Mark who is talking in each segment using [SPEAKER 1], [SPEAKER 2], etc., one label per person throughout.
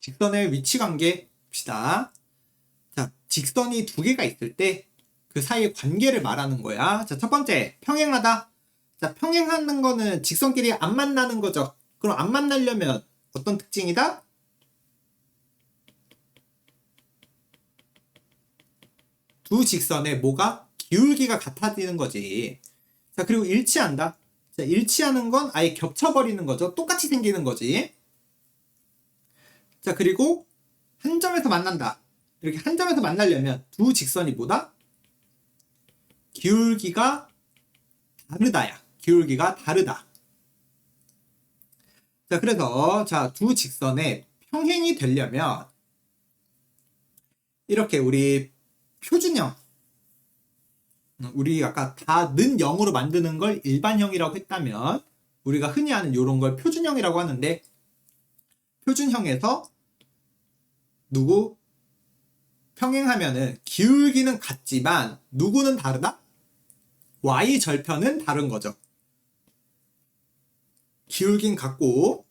[SPEAKER 1] 직선의 위치 관계 봅시다. 자, 직선이 두 개가 있을 때 그 사이의 관계를 말하는 거야. 자, 첫 번째, 평행하다. 자, 평행하는 거는 직선끼리 안 만나는 거죠. 그럼 안 만나려면 어떤 특징이다? 두 직선의 뭐가? 기울기가 같아지는 거지. 자, 그리고 일치한다. 자, 일치하는 건 아예 겹쳐버리는 거죠. 똑같이 생기는 거지. 자, 그리고 한 점에서 만난다. 이렇게 한 점에서 만나려면 두 직선이 뭐다? 기울기가 다르다야. 기울기가 다르다. 자, 그래서 두 직선의 평행이 되려면 이렇게 우리 표준형, 우리 아까 다 는 0으로 만드는 걸 일반형이라고 했다면 우리가 흔히 아는 이런 걸 표준형이라고 하는데, 표준형에서 누구? 평행하면은 기울기는 같지만 누구는 다르다? y 절편은 다른 거죠. 기울기는 같고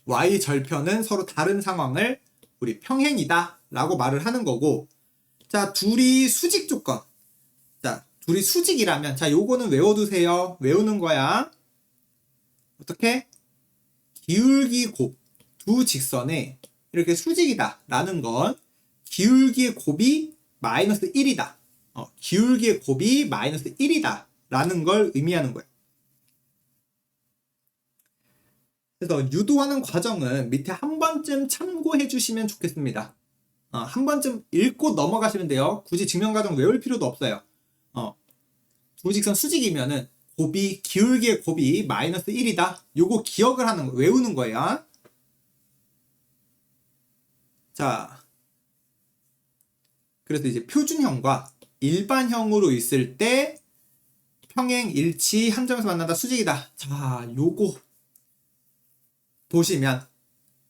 [SPEAKER 1] y 절편은 서로 다른 상황을 우리 평행이다 라고 말을 하는 거고, 자, 둘이 수직 조건. 자, 둘이 수직이라면, 자, 요거는 외워두세요. 외우는 거야. 어떻게? 기울기 곱. 두 직선에 이렇게 수직이다 라는 건 기울기의 곱이 마이너스 1이다. 기울기의 곱이 마이너스 1이다 라는 걸 의미하는 거예요. 그래서 유도하는 과정은 밑에 한 번쯤 참고해 주시면 좋겠습니다. 한 번쯤 읽고 넘어가시면 돼요. 굳이 증명과정 외울 필요도 없어요. 두 직선 수직이면은 기울기의 곱이 마이너스 1이다. 요거 기억을 하는 거, 외우는 거야. 자, 그래서 이제 표준형과 일반형으로 있을 때 평행, 일치, 한 점에서 만난다, 수직이다. 자, 요거 보시면,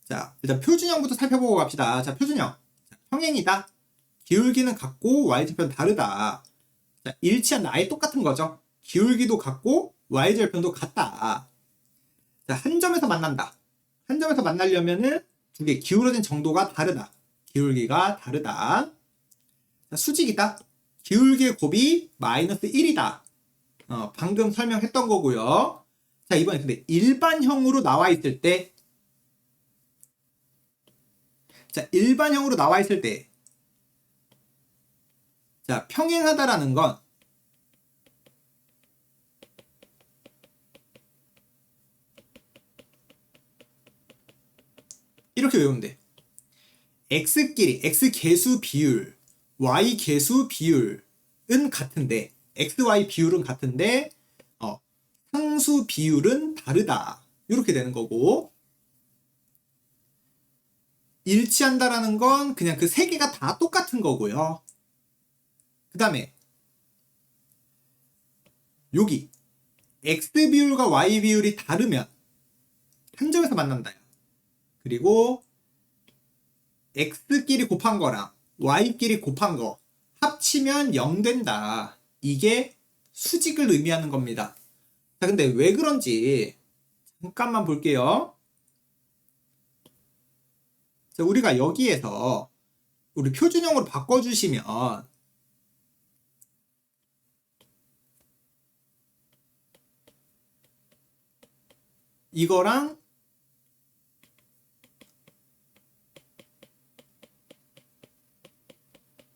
[SPEAKER 1] 자, 일단 표준형부터 살펴보고 갑시다. 자, 표준형. 평행이다. 기울기는 같고 y절편 다르다. 자, 일치한다. 아예 똑같은 거죠. 기울기도 같고 y절편도 같다. 자, 한 점에서 만난다. 한 점에서 만나려면은 두 개 기울어진 정도가 다르다. 기울기가 다르다. 자, 수직이다. 기울기의 곱이 마이너스 1이다. 방금 설명했던 거고요. 자, 이번에 근데 일반형으로 나와 있을 때, 자, 일반형으로 나와 있을 때, 자, 평행하다라는 건 이렇게 외우면 돼. x끼리, x 계수 비율, y 계수 비율은 같은데, xy 비율은 같은데, 상수 비율은 다르다. 이렇게 되는 거고, 일치한다라는 건 그냥 그 세 개가 다 똑같은 거고요. 그 다음에 여기 x 비율과 y 비율이 다르면 한 점에서 만난다. 그리고 x끼리 곱한 거랑 y끼리 곱한 거 합치면 0 된다. 이게 수직을 의미하는 겁니다. 자, 근데 왜 그런지 잠깐만 볼게요. 자, 우리가 여기에서 우리 표준형으로 바꿔주시면 이거랑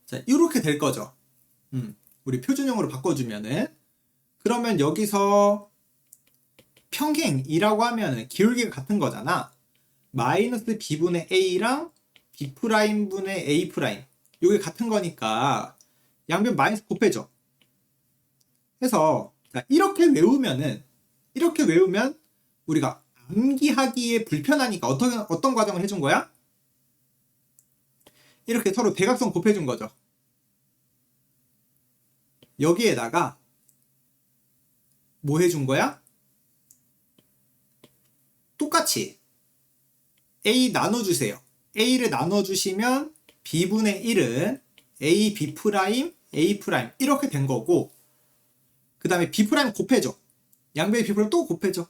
[SPEAKER 1] 자, 이렇게 될 거죠. 우리 표준형으로 바꿔주면은, 그러면 여기서 평행이라고 하면은 기울기가 같은 거잖아. 마이너스 b분의 a랑 b'분의 a'. 이게 같은 거니까 양변 마이너스 곱해줘. 해서 자, 이렇게 외우면 우리가 암기하기에 불편하니까 어떤 과정을 해준 거야? 이렇게 서로 대각선 곱해준 거죠. 여기에다가 뭐 해준 거야? 똑같이 a 나눠주세요. a를 나눠주시면 b분의 1은 a, b', a' 이렇게 된 거고, 그 다음에 b' 곱해줘. 양변의 b'를 또 곱해줘.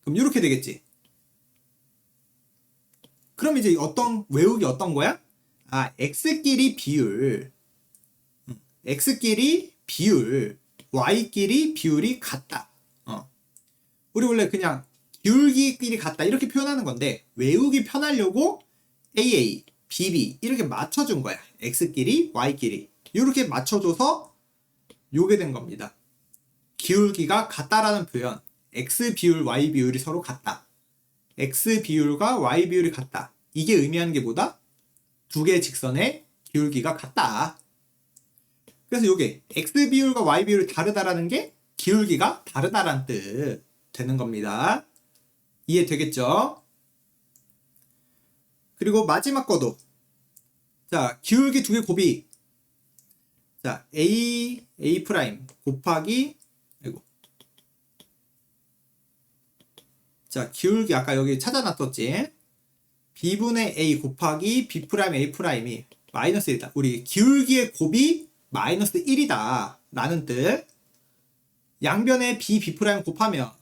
[SPEAKER 1] 그럼 이렇게 되겠지. 그럼 이제 외우기 어떤 거야? x끼리 비율, x끼리 비율, y끼리 비율이 같다. 우리 원래 그냥 기울기끼리 같다 이렇게 표현하는 건데 외우기 편하려고 AA, BB 이렇게 맞춰준 거야. x끼리, y끼리 이렇게 맞춰줘서 요게 된 겁니다. 기울기가 같다라는 표현, x 비율, y 비율이 서로 같다. x 비율과 y 비율이 같다. 이게 의미하는 게 뭐다? 두 개의 직선의 기울기가 같다. 그래서 요게 x 비율과 y 비율이 다르다라는 게 기울기가 다르다라는 뜻 되는 겁니다. 이해되겠죠? 그리고 마지막 거도 자, 기울기 두 개 곱이 자, a 프라임 곱하기 자, 기울기 아까 여기 찾아놨었지? b분의 a 곱하기 b 프라임 a 프라임이 마이너스 1이다. 우리 기울기의 곱이 마이너스 1이다 라는 뜻. 양변에 b 프라임 곱하면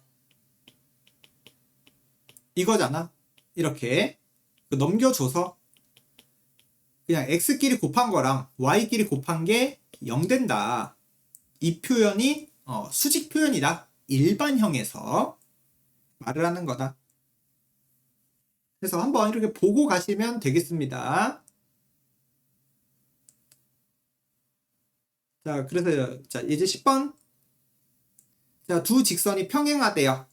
[SPEAKER 1] 이거잖아. 이렇게 넘겨줘서 그냥 x끼리 곱한 거랑 y끼리 곱한 게 0 된다. 이 표현이 수직 표현이다. 일반형에서 말을 하는 거다. 그래서 한번 이렇게 보고 가시면 되겠습니다. 자, 그래서 자, 이제 10번. 자, 두 직선이 평행하대요.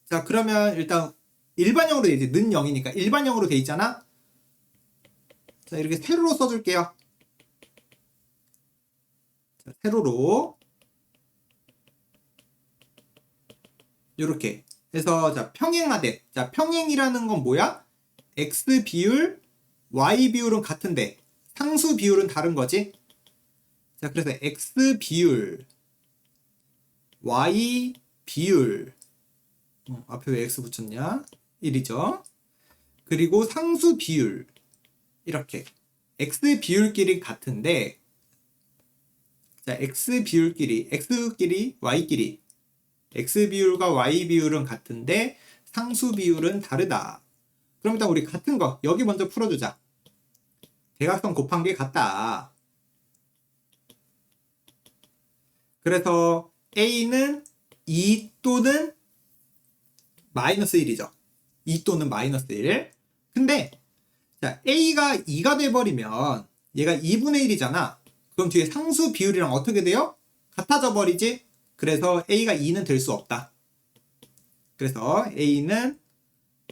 [SPEAKER 1] 자, 그러면 일단 일반형으로 돼 있지. 는 0이니까 일반형으로 돼 있잖아. 자, 이렇게 세로로 써줄게요. 자, 세로로 이렇게 해서 자, 평행하대. 자, 평행이라는 건 뭐야? x 비율, y 비율은 같은데 상수 비율은 다른 거지. 자, 그래서 x 비율, y 비율 앞에 왜 x 붙였냐? 1이죠. 그리고 상수 비율 이렇게 x 비율끼리 같은데 자, x 비율끼리 x끼리 y끼리 x 비율과 y 비율은 같은데 상수 비율은 다르다. 그럼 일단 우리 같은 거 여기 먼저 풀어주자. 대각선 곱한 게 같다. 그래서 a는 2 또는 마이너스 1이죠. 2 또는 마이너스 1. 근데 자, a가 2가 돼버리면 얘가 2분의 1이잖아. 그럼 뒤에 상수 비율이랑 어떻게 돼요? 같아져 버리지? 그래서 a가 2는 될 수 없다. 그래서 a는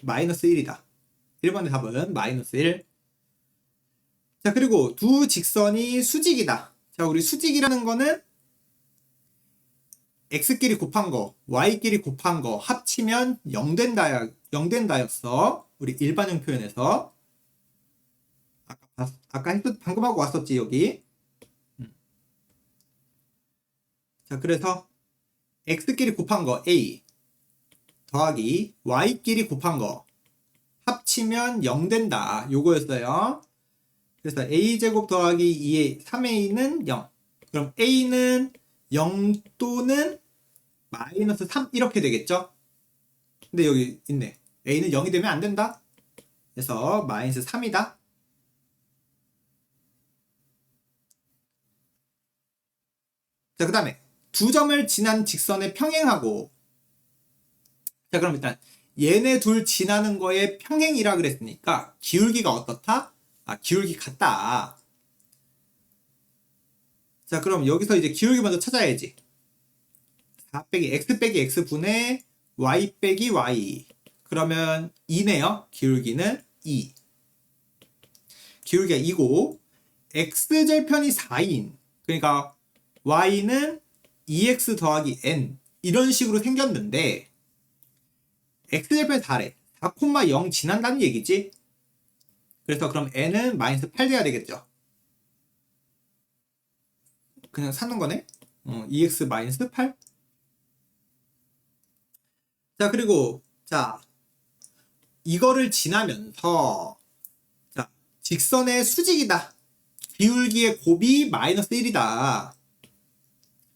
[SPEAKER 1] 마이너스 1이다. 1번의 답은 마이너스 1. 자, 그리고 두 직선이 수직이다. 자, 우리 수직이라는 거는 x끼리 곱한 거, y끼리 곱한 거 합치면 0 된다였어. 우리 일반형 표현에서. 방금 하고 왔었지, 여기. 자, 그래서 x끼리 곱한 거 a 더하기 y끼리 곱한 거 합치면 0 된다. 요거였어요. 그래서 a제곱 더하기 2의 3a는 0. 그럼 a는 0 또는 마이너스 3 이렇게 되겠죠? 근데 여기 있네. a는 0이 되면 안 된다. 그래서 마이너스 3이다. 자, 그 다음에 두 점을 지난 직선의 평행하고 자, 그럼 일단 얘네 둘 지나는 거에 평행이라 그랬으니까 기울기가 어떻다? 기울기 같다. 자, 그럼 여기서 이제 기울기 먼저 찾아야지. 4 빼기 x 빼기 x분의 y 빼기 y. 그러면 2네요. 기울기는 2. 기울기가 2고 x절편이 4인. 그러니까 y는 2x 더하기 n. 이런 식으로 생겼는데 x절편이 4래. 4,0 지난다는 얘기지. 그래서 그럼 n은 마이너스 8 돼야 되겠죠. 그냥 사는 거네. 2x 마이너스 8. 자, 그리고 자 이거를 지나면서 자 직선의 수직이다. 기울기의 곱이 마이너스 1이다.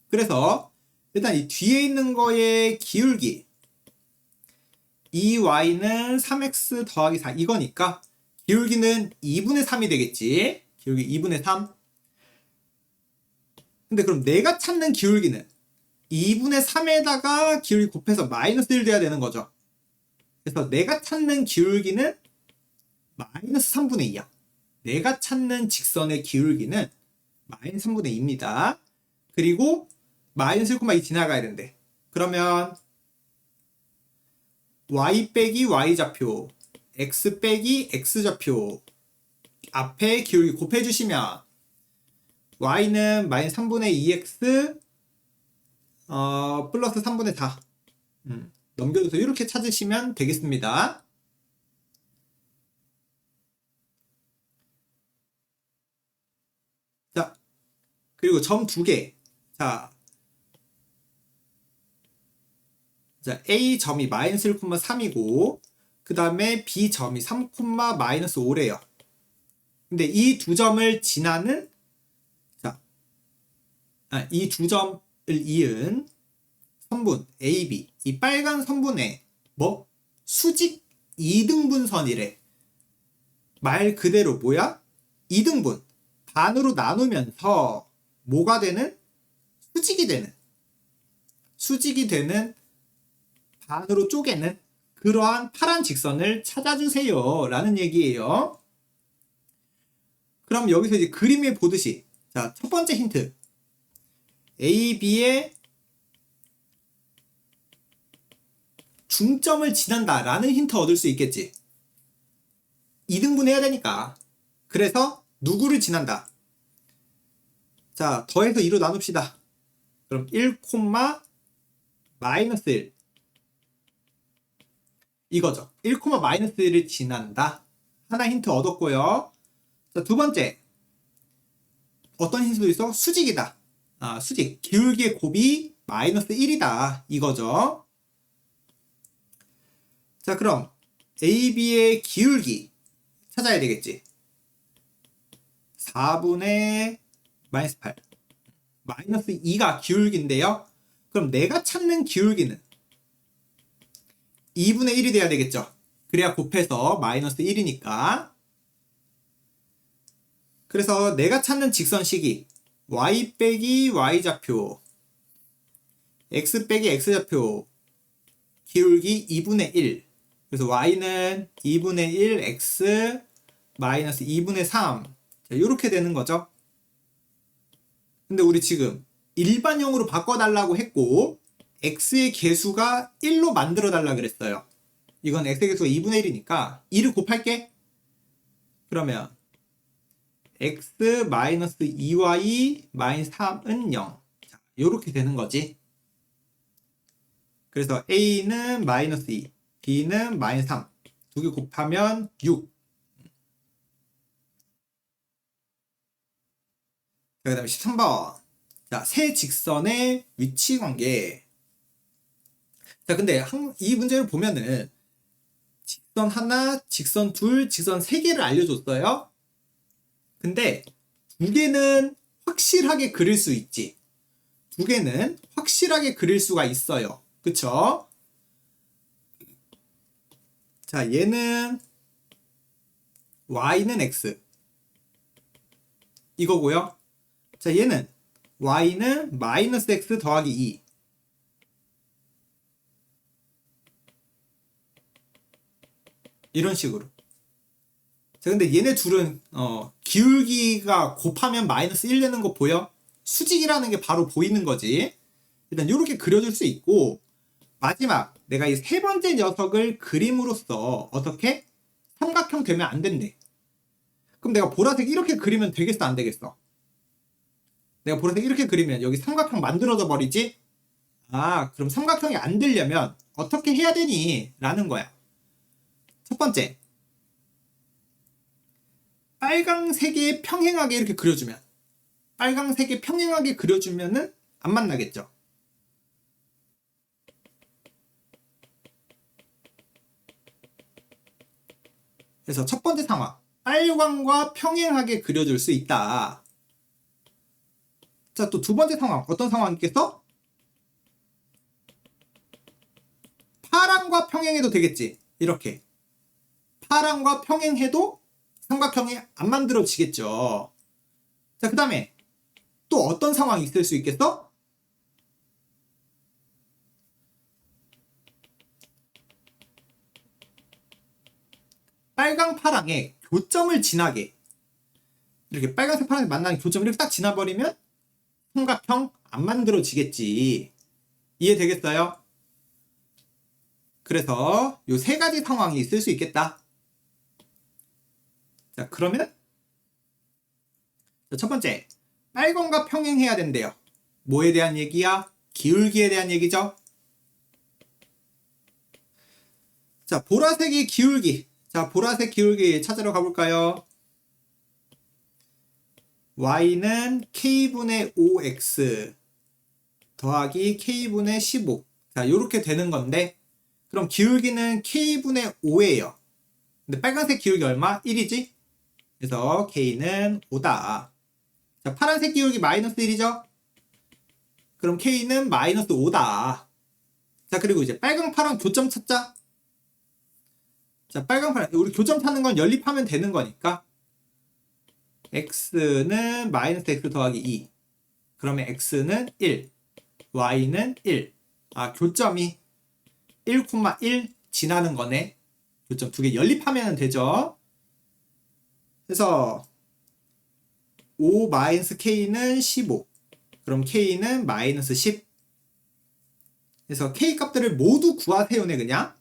[SPEAKER 1] 그래서 일단 이 뒤에 있는 거의 기울기 2y는 3x 더하기 4 이거니까 기울기는 2분의 3이 되겠지. 기울기 2분의 3. 근데 그럼 내가 찾는 기울기는 2분의 3에다가 기울기 곱해서 마이너스 1 돼야 되는 거죠. 그래서 내가 찾는 기울기는 마이너스 3분의 2야. 내가 찾는 직선의 기울기는 마이너스 3분의 2입니다. 그리고 마이너스 1,2 지나가야 된대. 그러면 y 빼기 y좌표, x 빼기 x좌표 앞에 기울기 곱해주시면 y는 마이너스 3분의 2x 플러스 3분의 4 넘겨줘서 이렇게 찾으시면 되겠습니다. 자, 그리고 점 2개. 자, A 점이 마이너스 1,3이고 그 다음에 B 점이 3, 마이너스 5래요. 근데 이 두 점을 지나는 이 두 점을 이은 선분 AB, 이 빨간 선분의 수직 2등분선이래. 말 그대로 뭐야? 2등분. 반으로 나누면서 뭐가 되는? 수직이 되는 반으로 쪼개는 그러한 파란 직선을 찾아주세요 라는 얘기예요. 그럼 여기서 이제 그림에 보듯이 자, 첫 번째 힌트 A, B의 중점을 지난다 라는 힌트 얻을 수 있겠지. 2등분 해야 되니까. 그래서 누구를 지난다. 자, 더해서 2로 나눕시다. 그럼 1, 마이너스 1 이거죠. 1, 마이너스 1을 지난다. 하나 힌트 얻었고요. 자, 두 번째 어떤 힌트도 있어? 수직이다. 수직. 기울기의 곱이 마이너스 1이다. 이거죠. 자, 그럼 AB의 기울기 찾아야 되겠지. 4분의 마이너스 8. 마이너스 2가 기울기인데요. 그럼 내가 찾는 기울기는 2분의 1이 돼야 되겠죠. 그래야 곱해서 마이너스 1이니까. 그래서 내가 찾는 직선식이 y 빼기 y좌표, x 빼기 x좌표, 기울기 2분의 1. 그래서 y는 2분의 1 x 마이너스 2분의 3. 자, 이렇게 되는 거죠. 근데 우리 지금 일반형으로 바꿔달라고 했고 x의 개수가 1로 만들어 달라 그랬어요. 이건 x의 개수가 2분의 1이니까 2를 곱할게. 그러면 x 마이너스 2y 마이너스 3은 0. 자, 요렇게 되는 거지. 그래서 a는 마이너스 2, b는 마이너스 3. 두 개 곱하면 6. 그 다음에 13번. 자, 세 직선의 위치 관계. 자, 근데 이 문제를 보면은 직선 하나, 직선 둘, 직선 세 개를 알려줬어요. 근데 두 개는 확실하게 그릴 수 있지. 두 개는 확실하게 그릴 수가 있어요. 그쵸? 자, 얘는 y는 x 이거고요. 자, 얘는 y는 마이너스 x 더하기 2. 이런 식으로. 자, 근데 얘네 둘은 기울기가 곱하면 마이너스 1 되는 거 보여? 수직이라는 게 바로 보이는 거지. 일단 이렇게 그려줄 수 있고, 마지막 내가 이 세 번째 녀석을 그림으로써 어떻게? 삼각형 되면 안 된대. 그럼 내가 보라색 이렇게 그리면 되겠어, 안 되겠어? 내가 보라색 이렇게 그리면 여기 삼각형 만들어져 버리지? 그럼 삼각형이 안 되려면 어떻게 해야 되니? 라는 거야. 첫 번째, 빨강색에 평행하게 이렇게 그려주면, 빨강색에 평행하게 그려주면은 안 만나겠죠. 그래서 첫 번째 상황, 빨강과 평행하게 그려줄 수 있다. 자, 또 두 번째 상황, 어떤 상황이겠어? 파랑과 평행해도 되겠지. 이렇게 파랑과 평행해도 삼각형이 안 만들어지겠죠. 자, 그 다음에 또 어떤 상황이 있을 수 있겠어? 빨강, 파랑에 교점을 지나게 이렇게 빨간색, 파란색 만나는 교점을 이렇게 딱 지나버리면 삼각형 안 만들어지겠지. 이해되겠어요? 그래서 요 세 가지 상황이 있을 수 있겠다. 자, 그러면 첫 번째, 빨간과 평행해야 된대요. 뭐에 대한 얘기야? 기울기에 대한 얘기죠. 자, 보라색이 기울기. 자, 보라색 기울기 찾으러 가볼까요? y는 k분의 5x 더하기 k분의 15. 자, 요렇게 되는 건데, 그럼 기울기는 k분의 5예요. 근데 빨간색 기울기 얼마? 1이지? 그래서 k는 5다. 자, 파란색 기울기 마이너스 1이죠? 그럼 k는 마이너스 5다. 자, 그리고 이제 빨강, 파랑 교점 찾자. 자, 빨강, 파랑. 우리 교점 찾는 건 연립하면 되는 거니까. x는 마이너스 x 더하기 2. 그러면 x는 1. y는 1. 아, 교점이 1,1 지나는 거네. 교점 두 개 연립하면 되죠. 그래서 5 마이너스 k는 15. 그럼 k는 마이너스 10. 그래서 k 값들을 모두 구하세요네 그냥.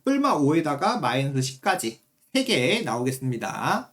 [SPEAKER 1] 뿔마 5에다가 마이너스 10까지 3개 나오겠습니다.